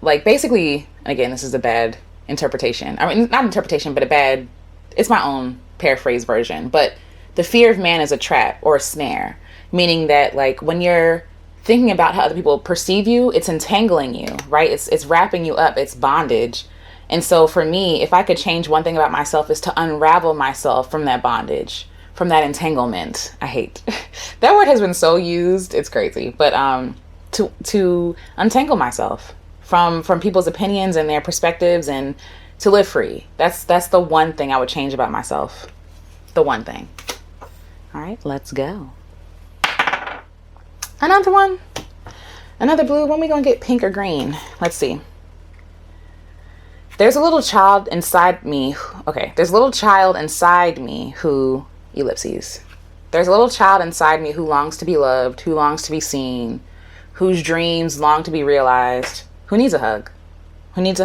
basically, again, this is a bad interpretation. I mean, not interpretation, but it's my own paraphrase version. But the fear of man is a trap or a snare, meaning that like when you're thinking about how other people perceive you, it's entangling you, right? It's wrapping you up. It's bondage. And so for me, if I could change one thing about myself is to unravel myself from that bondage, from that entanglement. I hate that word has been so used. It's crazy. But to untangle myself from people's opinions and their perspectives and to live free. That's the one thing I would change about myself. The one thing. All right, let's go. Another one. Another blue. When we gonna get pink or green? Let's see. There's a little child inside me. Okay. There's a little child inside me who, ellipses. There's a little child inside me who longs to be loved, who longs to be seen, whose dreams long to be realized, who needs a hug, who needs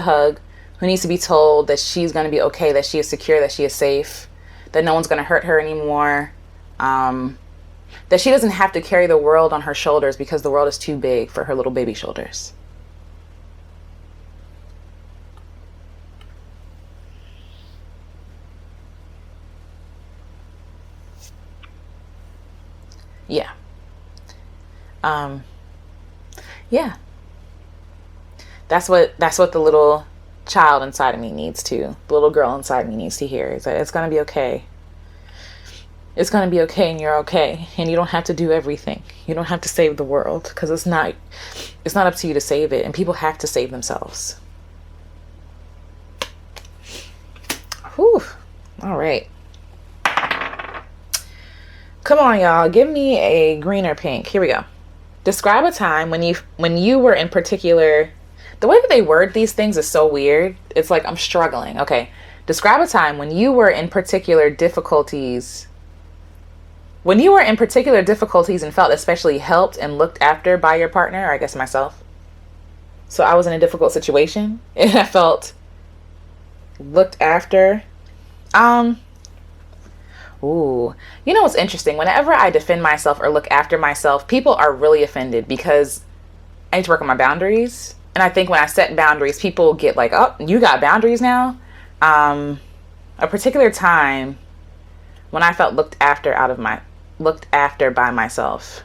to be told that she's going to be okay, that she is secure, that she is safe, that no one's going to hurt her anymore. That she doesn't have to carry the world on her shoulders because the world is too big for her little baby shoulders. Yeah. Yeah. That's what the little child inside of me needs to. The little girl inside me needs to hear is that it's going to be okay. It's going to be okay, and you're okay, and you don't have to do everything. You don't have to save the world, because it's not up to you to save it, and people have to save themselves. Whew. All right. Come on, y'all. Give me a green or pink. Here we go. Describe a time when you were in particular. The way that they word these things is so weird. It's like I'm struggling. Okay. Describe a time when you were in particular difficulties. When you were in particular difficulties and felt especially helped and looked after by your partner, or I guess myself. So I was in a difficult situation and I felt looked after. Ooh, you know what's interesting? Whenever I defend myself or look after myself, people are really offended because I need to work on my boundaries. And I think when I set boundaries, people get like, oh, you got boundaries now? A particular time when I felt looked after by myself.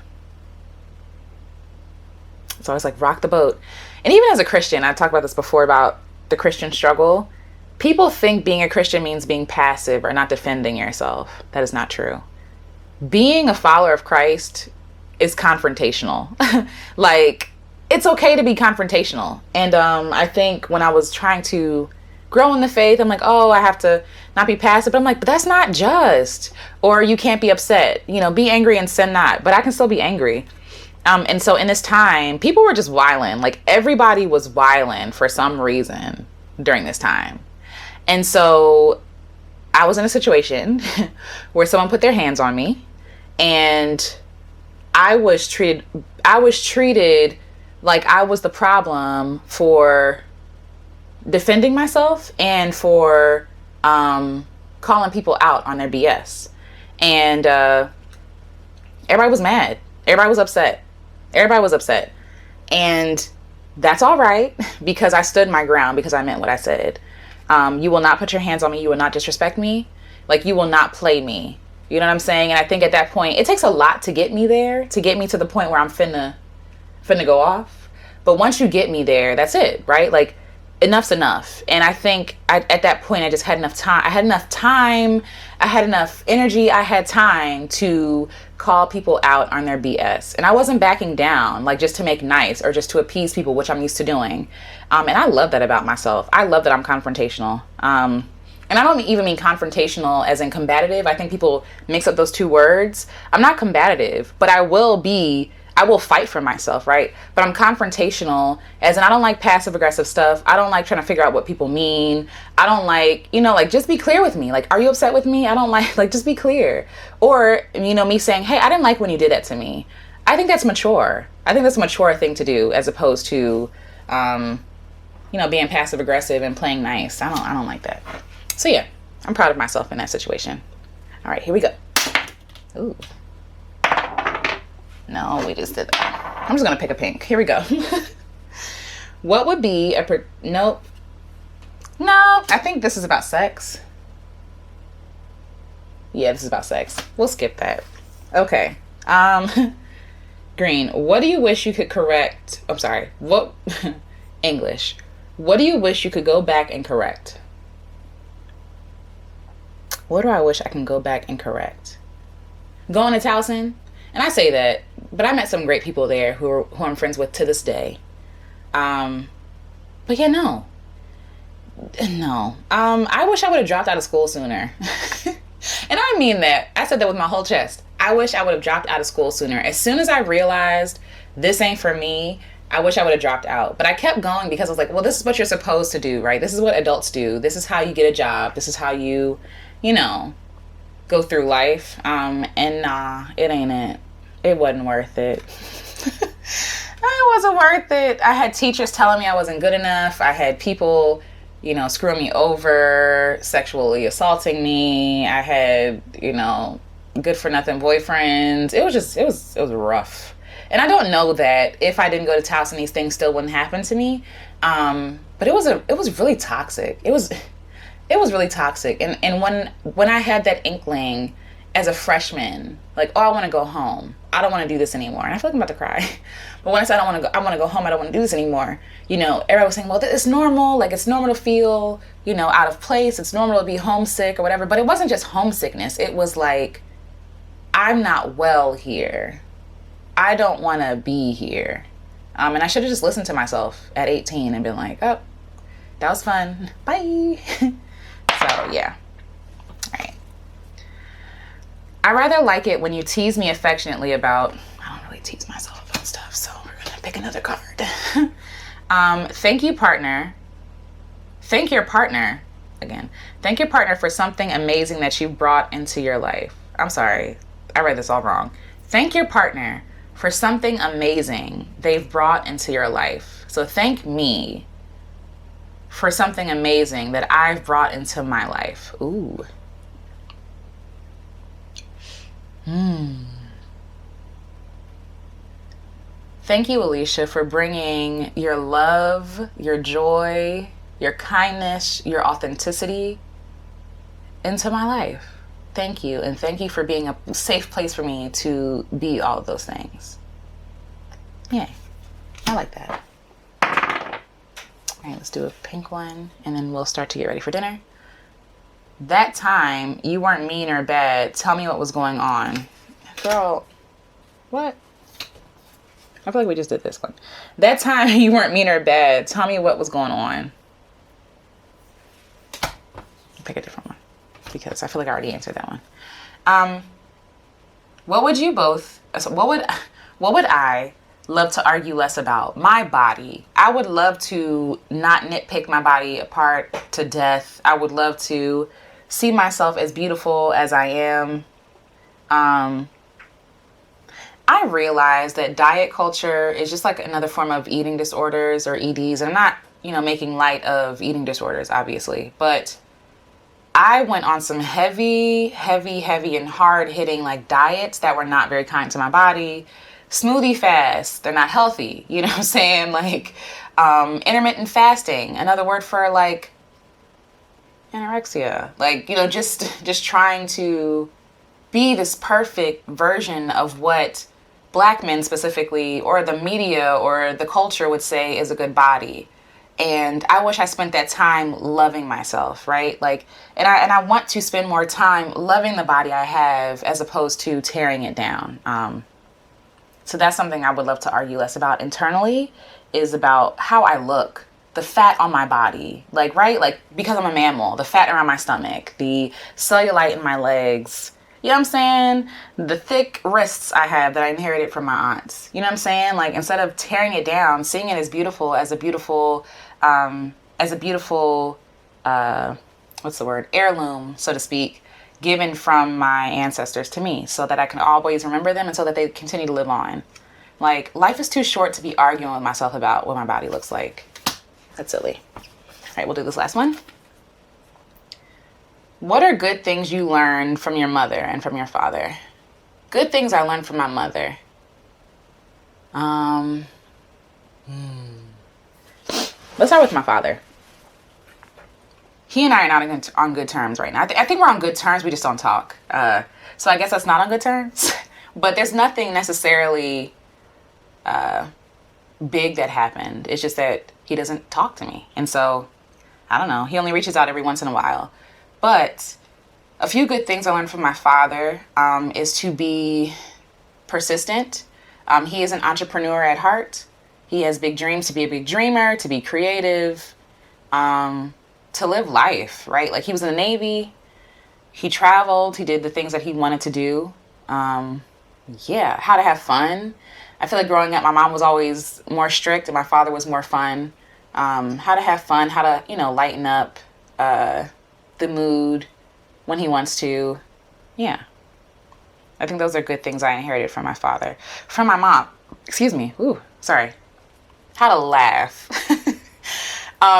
So I was like, rock the boat. And even as a Christian, I talked about this before about the Christian struggle. People think being a Christian means being passive or not defending yourself. That is not true. Being a follower of Christ is confrontational. Like, it's okay to be confrontational. And I think when I was trying to grow in the faith, I'm like, oh, I have to not be passive. But I'm like, but that's not just. Or you can't be upset. You know, be angry and sin not. But I can still be angry. And so in this time, people were just wilding. Like, everybody was wilding for some reason during this time. And so I was in a situation where someone put their hands on me, and I was treated like I was the problem for defending myself and for calling people out on their BS. And everybody was mad. Everybody was upset. And that's all right, because I stood my ground, because I meant what I said. You will not put your hands on me. You will not disrespect me. Like, you will not play me. You know what I'm saying? And I think at that point, it takes a lot to get me there, to get me to the point where I'm finna go off. But once you get me there, that's it, right? Like, enough's enough. And I think at that point, I just had enough time. I had enough time. I had enough energy. I had time to call people out on their BS. And I wasn't backing down, like, just to make nice or just to appease people, which I'm used to doing. And I love that about myself. I love that I'm confrontational. And I don't even mean confrontational as in combative. I think people mix up those two words. I'm not combative, but I will fight for myself, right? But I'm confrontational as in I don't like passive aggressive stuff. I don't like trying to figure out what people mean. I don't like, like, just be clear with me. Like, are you upset with me? I don't like, just be clear. Or, me saying, hey, I didn't like when you did that to me. I think that's mature. I think that's a mature thing to do, as opposed to, being passive aggressive and playing nice. I don't like that. So yeah, I'm proud of myself in that situation. All right, here we go. Ooh. No, we just did that. I'm just going to pick a pink. Here we go. What would be nope. No, I think this is about sex. Yeah, this is about sex. We'll skip that. Okay. Green, what do you wish you could correct? I'm sorry. What? English. What do you wish you could go back and correct? What do I wish I can go back and correct? Going to Towson? And I say that, but I met some great people there who I'm friends with to this day. But yeah, no. I wish I would have dropped out of school sooner. And I mean that. I said that with my whole chest. I wish I would have dropped out of school sooner. As soon as I realized this ain't for me, I wish I would have dropped out. But I kept going because I was like, well, this is what you're supposed to do, right? This is what adults do. This is how you get a job. This is how you, go through life. And nah, it ain't it. It wasn't worth it. It wasn't worth it. I had teachers telling me I wasn't good enough. I had people, screwing me over, sexually assaulting me. I had, good for nothing boyfriends. It was rough. And I don't know that if I didn't go to Towson, these things still wouldn't happen to me. But it was really toxic. It was really toxic. And when I had that inkling as a freshman, like, oh, I want to go home. I don't want to do this anymore. And I feel like I'm about to cry. But when I said I want to go home, I don't want to do this anymore. You know, everybody was saying, well, it's normal. Like, it's normal to feel, you know, out of place. It's normal to be homesick or whatever. But it wasn't just homesickness. It was like, I'm not well here. I don't want to be here. And I should have just listened to myself at 18 and been like, oh, that was fun. Bye. So, yeah. All right. I rather like it when you tease me affectionately about, I don't really tease myself about stuff, so we're going to pick another card. Thank you, partner. Thank your partner, again. Thank your partner for something amazing that you brought into your life. I'm sorry. I read this all wrong. Thank your partner for something amazing they've brought into your life. So thank me for something amazing that I've brought into my life. Ooh. Thank you, Alicia, for bringing your love, your joy, your kindness, your authenticity into my life. Thank you. And thank you for being a safe place for me to be all of those things. Yeah, I like that. All right, let's do a pink one, and then we'll start to get ready for dinner. That time you weren't mean or bad. Tell me what was going on. Girl, what? I feel like we just did this one. That time you weren't mean or bad. Tell me what was going on. Pick a different one because I feel like I already answered that one. What would I love to argue less about? My body. I would love to not nitpick my body apart to death. I would love to see myself as beautiful as I am. I realize that diet culture is just like another form of eating disorders or EDs. And I'm not, making light of eating disorders, obviously, but I went on some heavy and hard hitting like diets that were not very kind to my body. Smoothie fasts, they're not healthy. You know what I'm saying? Like, intermittent fasting, another word for like anorexia. Like, just trying to be this perfect version of what Black men specifically, or the media or the culture would say is a good body. And I wish I spent that time loving myself, right? Like, and I want to spend more time loving the body I have as opposed to tearing it down. So that's something I would love to argue less about internally, is about how I look, the fat on my body, like, right? Like, because I'm a mammal, the fat around my stomach, the cellulite in my legs, you know what I'm saying? The thick wrists I have that I inherited from my aunts, you know what I'm saying? Like, instead of tearing it down, seeing it as beautiful, heirloom, so to speak, given from my ancestors to me, so that I can always remember them and so that they continue to live on. Like, life is too short to be arguing with myself about what my body looks like. That's silly. All right, we'll do this last one. What are good things you learned from your mother and from your father? Good things I learned from my mother. Let's start with my father. He and I are not on good terms right now. I think we're on good terms. We just don't talk. So I guess that's not on good terms. But there's nothing necessarily big that happened. It's just that he doesn't talk to me. And so, I don't know. He only reaches out every once in a while. But a few good things I learned from my father is to be persistent. He is an entrepreneur at heart. He has big dreams, to be a big dreamer, to be creative, to live life, right? Like, he was in the Navy. He traveled. He did the things that he wanted to do. How to have fun. I feel like growing up, my mom was always more strict and my father was more fun. How to have fun, how to, lighten up the mood when he wants to. Yeah. I think those are good things I inherited from my father. From my mom, excuse me. Ooh, sorry. How to laugh.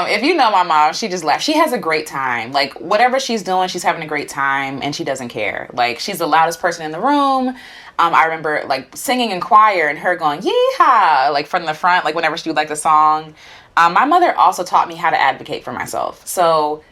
If you know my mom, she just laughs. She has a great time. Like, whatever she's doing, she's having a great time, and she doesn't care. Like, she's the loudest person in the room. I remember, like, singing in choir and her going, yeehaw, like, from the front, like, whenever she would like the song. My mother also taught me how to advocate for myself. So,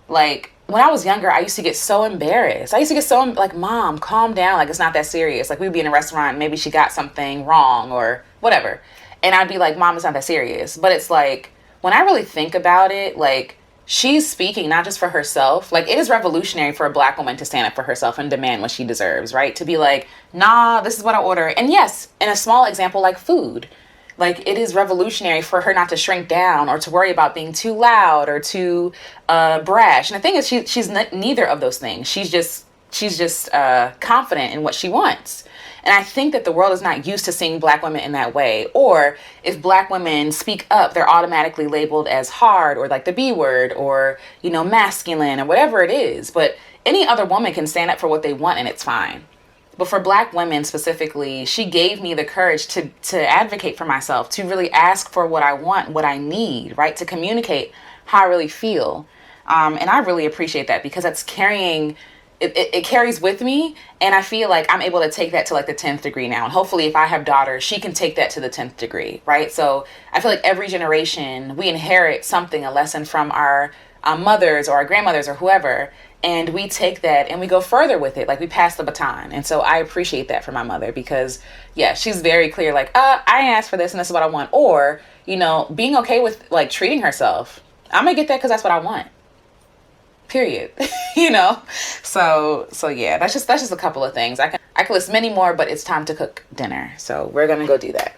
like, when I was younger, I used to get so embarrassed. I used to get so, like, Mom, calm down. Like, it's not that serious. Like, we'd be in a restaurant, maybe she got something wrong or whatever. And I'd be like, Mom, it's not that serious. But it's like, when I really think about it, like, she's speaking not just for herself. Like, it is revolutionary for a Black woman to stand up for herself and demand what she deserves, right? To be like, nah, this is what I order. And yes, in a small example, like food, like, it is revolutionary for her not to shrink down or to worry about being too loud or too brash. And the thing is, she's neither of those things. She's just confident in what she wants. And I think that the world is not used to seeing Black women in that way. Or if Black women speak up, they're automatically labeled as hard or like the B word or, you know, masculine or whatever it is. But any other woman can stand up for what they want and it's fine. But for Black women specifically, she gave me the courage to advocate for myself, to really ask for what I want, what I need, right? To communicate how I really feel. And I really appreciate that because that's carrying... It carries with me, and I feel like I'm able to take that to like the 10th degree now. And hopefully if I have daughters, she can take that to the 10th degree, right? So I feel like every generation, we inherit something, a lesson from our mothers or our grandmothers or whoever, and we take that and we go further with it. Like, we pass the baton. And so I appreciate that for my mother because, yeah, she's very clear, like, I asked for this and this is what I want. Or, you know, being okay with like treating herself. I'm gonna get that because that's what I want. Period. You know, so yeah, that's just a couple of things. I could list many more, but it's time to cook dinner, so we're gonna go do that.